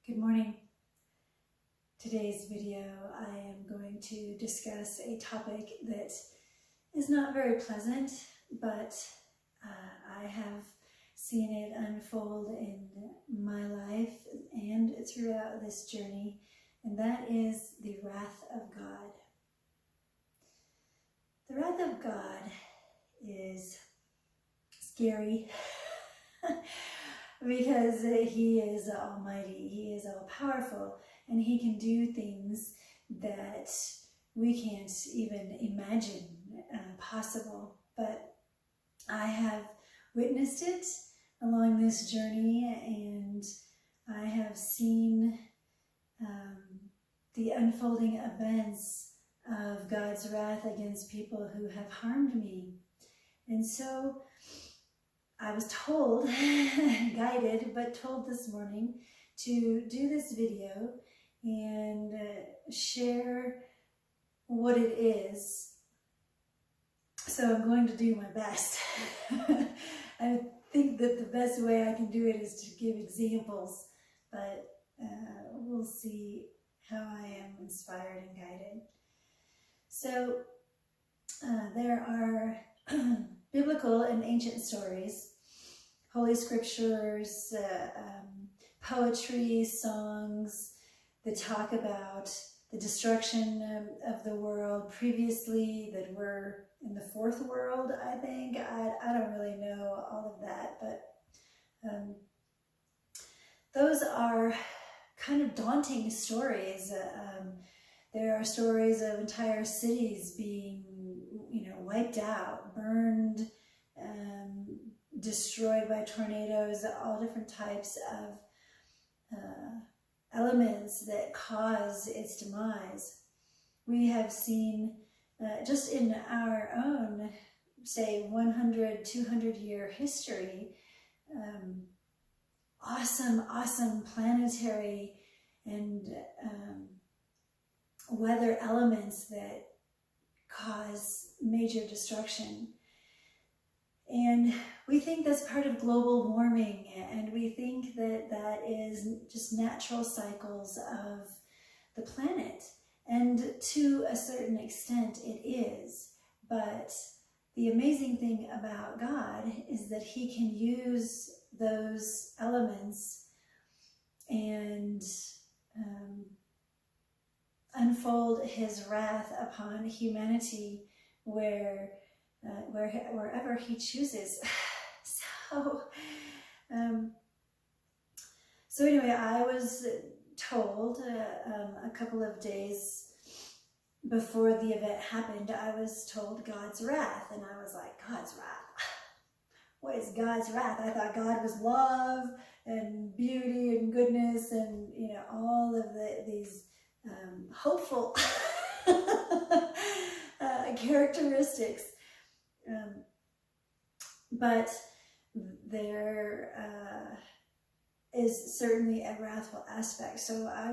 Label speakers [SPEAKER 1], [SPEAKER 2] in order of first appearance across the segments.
[SPEAKER 1] Good morning. Today's video I am going to discuss a topic that is not very pleasant, but I have seen it unfold in my life and throughout this journey, and that is the wrath of God. The wrath of God is scary because he is almighty, he is all powerful, and he can do things that we can't even imagine possible. But I have witnessed it along this journey, and I have seen the unfolding events of God's wrath against people who have harmed me. And so I was told, guided, but told this morning to do this video and share what it is. So I'm going to do my best. I think that the best way I can do it is to give examples, but we'll see how I am inspired and guided. So there are biblical and ancient stories, holy scriptures, poetry, songs that talk about the destruction of the world previously, that were in the fourth world, I think. I don't really know all of that, but those are kind of daunting stories. There are stories of entire cities being wiped out, burned, destroyed by tornadoes, all different types of elements that cause its demise. We have seen, just in our own, say, 100, 200-year history, awesome planetary and weather elements that cause major destruction. And we think that's part of global warming, and we think that that is just natural cycles of the planet. And to a certain extent it is. But the amazing thing about God is that he can use those elements and unfold his wrath upon humanity wherever he chooses. So anyway, I was told a couple of days before the event happened, I was told God's wrath, and I was like, God's wrath? What is God's wrath? I thought God was love and beauty and goodness and all of these hopeful characteristics, but there is certainly a wrathful aspect. So I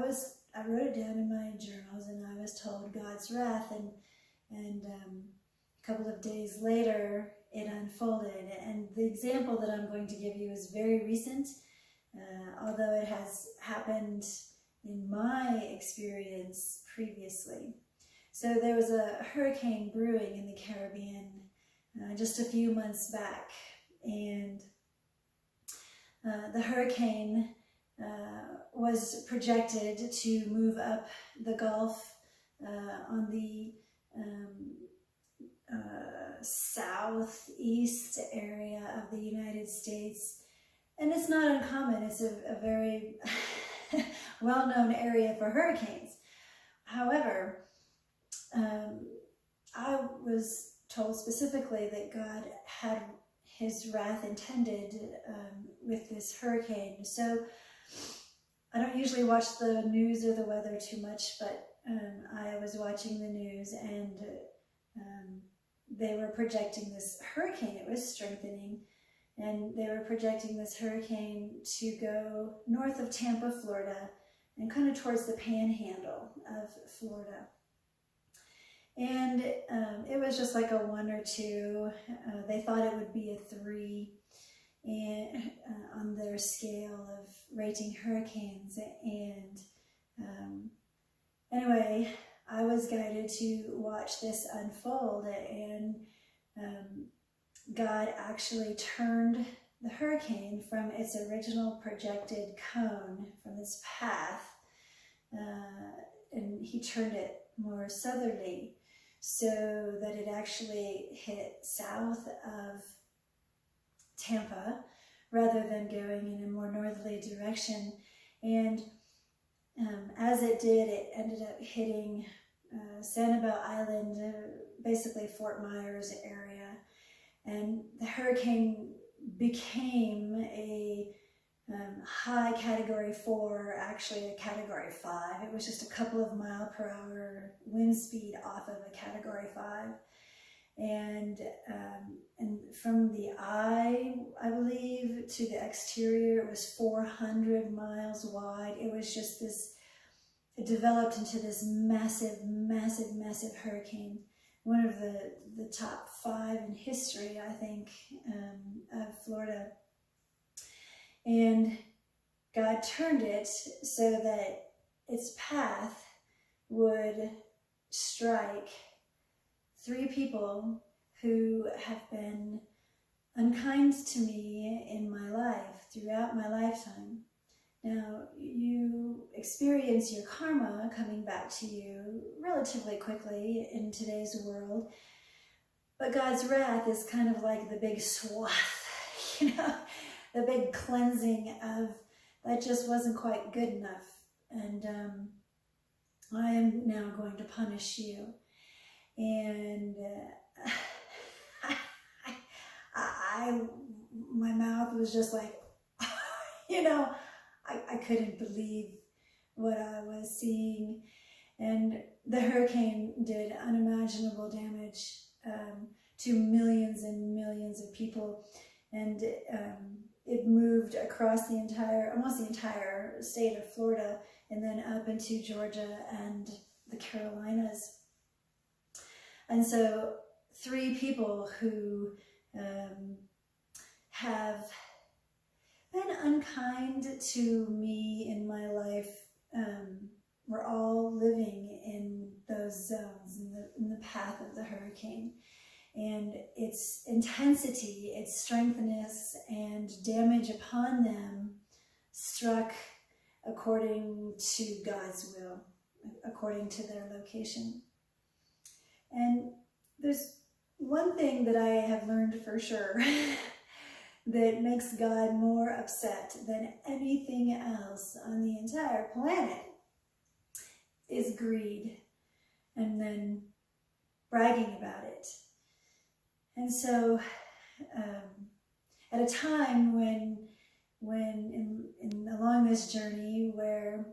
[SPEAKER 1] wrote it down in my journals, and I was told God's wrath, and a couple of days later it unfolded. And the example that I'm going to give you is very recent, although it has happened in my experience previously. So there was a hurricane brewing in the Caribbean just a few months back, and the hurricane was projected to move up the Gulf on the southeast area of the United States. And it's not uncommon. It's a very well-known area for hurricanes. However, I was told specifically that God had his wrath intended with this hurricane. So I don't usually watch the news or the weather too much, but I was watching the news, and they were projecting this hurricane. It was strengthening, and they were projecting this hurricane to go north of Tampa, Florida, and kind of towards the panhandle of Florida. And it was just like a 1 or 2. They thought it would be a 3. and on their scale of rating hurricanes. And anyway, I was guided to watch this unfold, and God actually turned the hurricane from its original projected cone, from its path, and he turned it more southerly so that it actually hit south of Tampa rather than going in a more northerly direction. And as it did, it ended up hitting Sanibel Island, basically Fort Myers area. And the hurricane became a high Category 4, actually a Category 5. It was just a couple of mile-per-hour wind speed off of a Category 5. And from the eye, I believe, to the exterior, it was 400 miles wide. It was just this, it developed into this massive, massive, massive hurricane. One of the top 5 in history, I think, of Florida. And God turned it so that its path would strike 3 people who have been unkind to me in my life, throughout my lifetime. Now, you experience your karma coming back to you relatively quickly in today's world, but God's wrath is kind of like the big swath, the big cleansing of, that just wasn't quite good enough, and I am now going to punish you. And my mouth was just like, I couldn't believe what I was seeing. And the hurricane did unimaginable damage to millions and millions of people. And it moved across almost the entire state of Florida, and then up into Georgia and the Carolinas. And so 3 people who have been unkind to me in my life were all living in those zones, in the path of the hurricane. And its intensity, its strengthness, and damage upon them struck according to God's will, according to their location. And there's one thing that I have learned for sure that makes God more upset than anything else on the entire planet is greed, and then bragging about it. And so at a time when along this journey where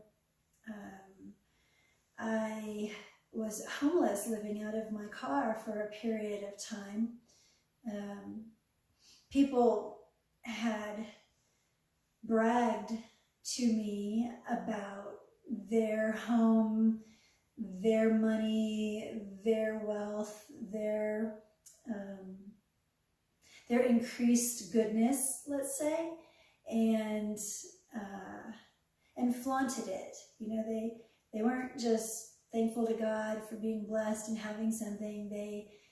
[SPEAKER 1] I was homeless, living out of my car for a period of time, people had bragged to me about their home, their money, their wealth, their increased goodness, let's say, and flaunted it. They weren't just thankful to God for being blessed and having something.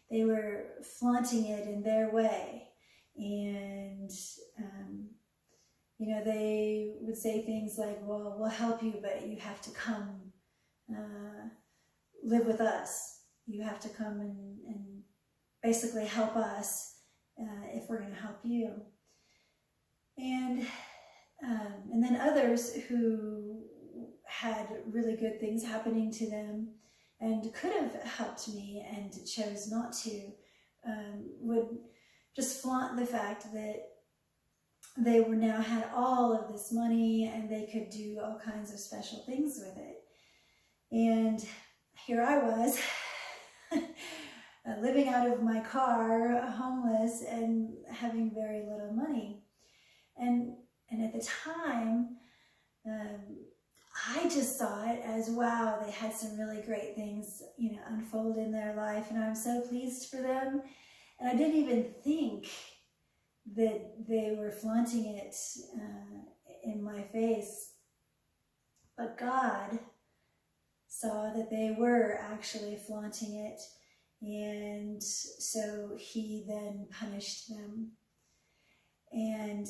[SPEAKER 1] They were flaunting it in their way. And, they would say things like, well, we'll help you, but you have to come live with us. You have to come and basically help us if we're going to help you. And then others who had really good things happening to them and could have helped me and chose not to, would just flaunt the fact that they now had all of this money and they could do all kinds of special things with it. And here I was, living out of my car, homeless, and having very little money. And at the time, I just saw it as, wow, they had some really great things, unfold in their life, and I'm so pleased for them. And I didn't even think that they were flaunting it in my face. But God saw that they were actually flaunting it, and so he then punished them. And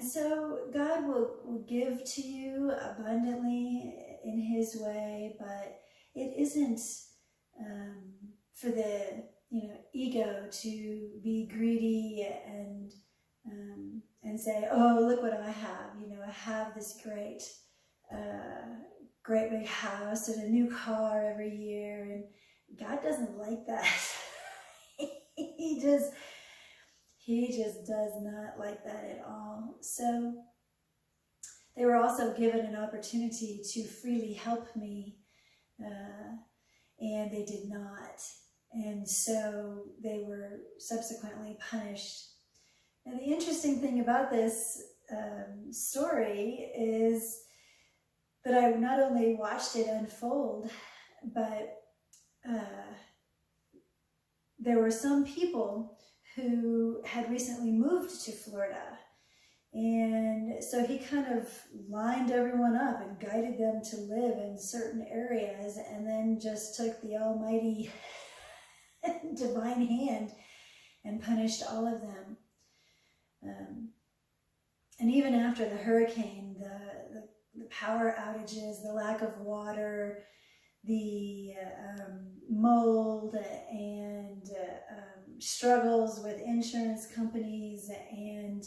[SPEAKER 1] so God will give to you abundantly in his way, but it isn't for the ego to be greedy and say, oh, look what I have. I have this great big house and a new car every year, and God doesn't like that. He just does not like that at all. So they were also given an opportunity to freely help me, and they did not. And so they were subsequently punished. And the interesting thing about this story is that I not only watched it unfold, but there were some people who had recently moved to Florida. And so he kind of lined everyone up and guided them to live in certain areas, and then just took the almighty divine hand and punished all of them. And even after the hurricane, the power outages, the lack of water, the mold, and struggles with insurance companies, and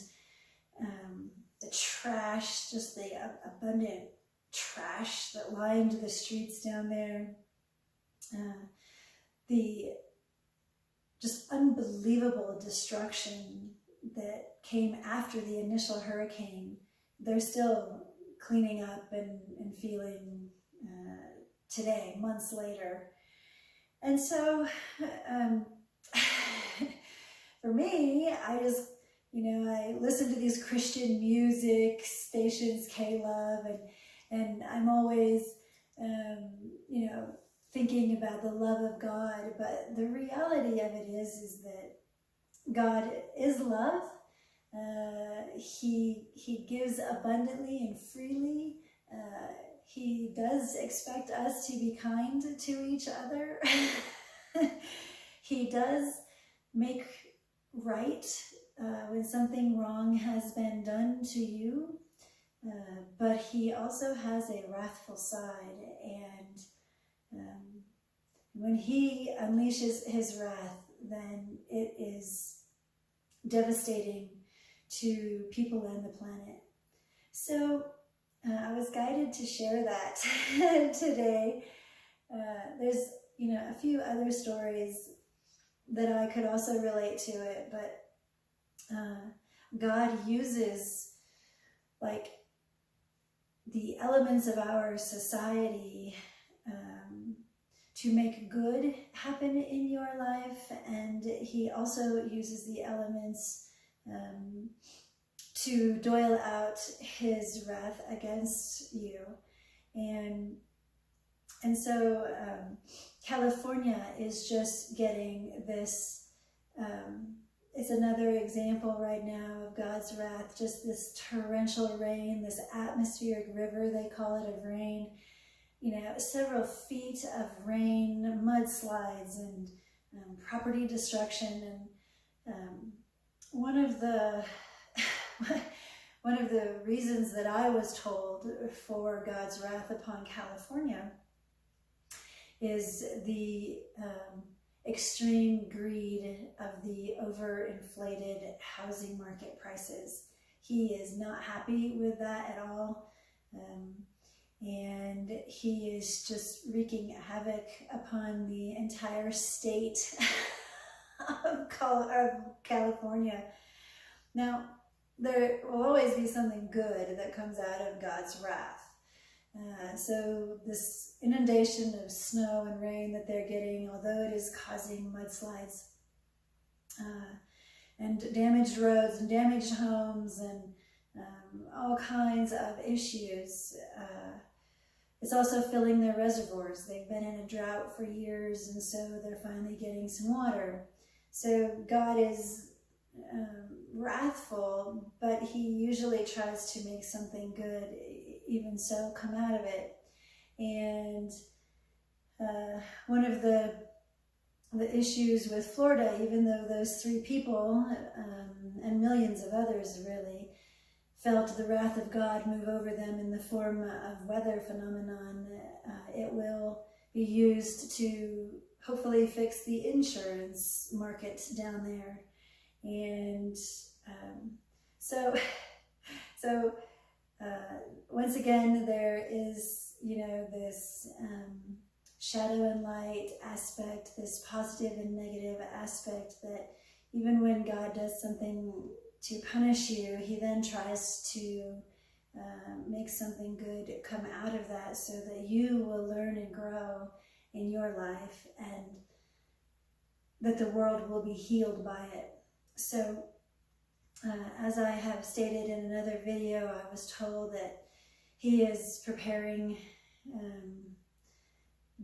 [SPEAKER 1] the trash, just the abundant trash that lined the streets down there, the just unbelievable destruction that came after the initial hurricane. They're still cleaning up and feeling today, months later. And so for me, I just, I listen to these Christian music stations, K-Love, and I'm always, thinking about the love of God. But the reality of it is that God is love. He gives abundantly and freely. He does expect us to be kind to each other. He does make right when something wrong has been done to you, but he also has a wrathful side, and when he unleashes his wrath, then it is devastating to people and the planet. So I was guided to share that today. There's a few other stories that I could also relate to it, but God uses the elements of our society to make good happen in your life, and he also uses the elements to dole out his wrath against you. And so California is just getting this, it's another example right now of God's wrath, just this torrential rain, this atmospheric river, they call it, of rain. Several feet of rain, mudslides, and property destruction. And one of the reasons that I was told for God's wrath upon California is the extreme greed of the overinflated housing market prices. He is not happy with that at all. And he is just wreaking havoc upon the entire state of California. Now, there will always be something good that comes out of God's wrath. So this inundation of snow and rain that they're getting, although it is causing mudslides and damaged roads and damaged homes and all kinds of issues, it's also filling their reservoirs. They've been in a drought for years, and so they're finally getting some water. So God is wrathful, but he usually tries to make something good, even so, come out of it. And one of the issues with Florida, even though those 3 people and millions of others really felt the wrath of God move over them in the form of weather phenomenon, it will be used to hopefully fix the insurance market down there. And so once again, there is, this shadow and light aspect, this positive and negative aspect, that even when God does something to punish you, he then tries to make something good come out of that, so that you will learn and grow in your life, and that the world will be healed by it. So as I have stated in another video, I was told that he is preparing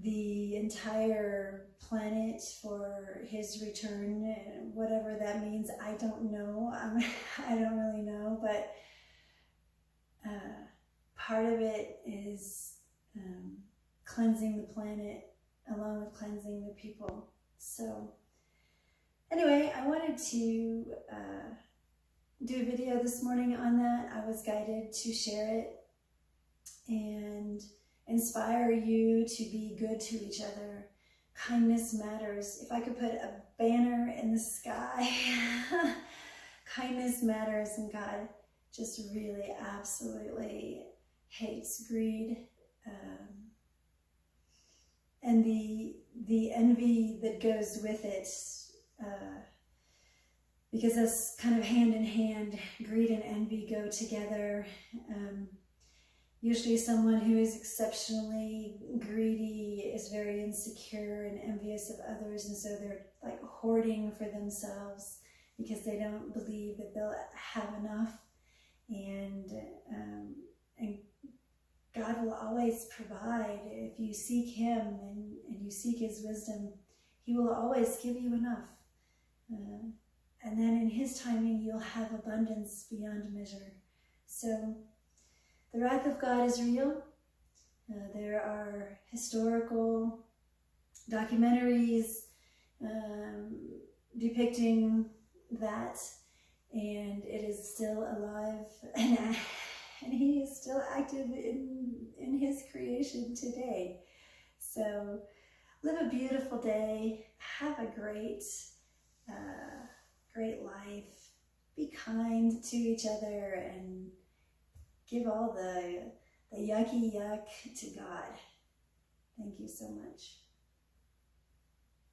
[SPEAKER 1] the entire planet for his return, whatever that means. I don't know. I don't really know, but part of it is cleansing the planet along with cleansing the people. So anyway, I wanted to do a video this morning on that. I was guided to share it and inspire you to be good to each other. Kindness matters. If I could put a banner in the sky, kindness matters, and God just really absolutely hates greed and the envy that goes with it, because that's kind of hand in hand. Greed and envy go together. Usually someone who is exceptionally greedy is very insecure and envious of others, and so they're like hoarding for themselves because they don't believe that they'll have enough. And God will always provide. If you seek him and you seek his wisdom, he will always give you enough. And then in his timing, you'll have abundance beyond measure. So the wrath of God is real. There are historical documentaries depicting that, and it is still alive, and he is still active in his creation today. So live a beautiful day. Have a great life. Be kind to each other, and give all the yucky yuck to God. Thank you so much.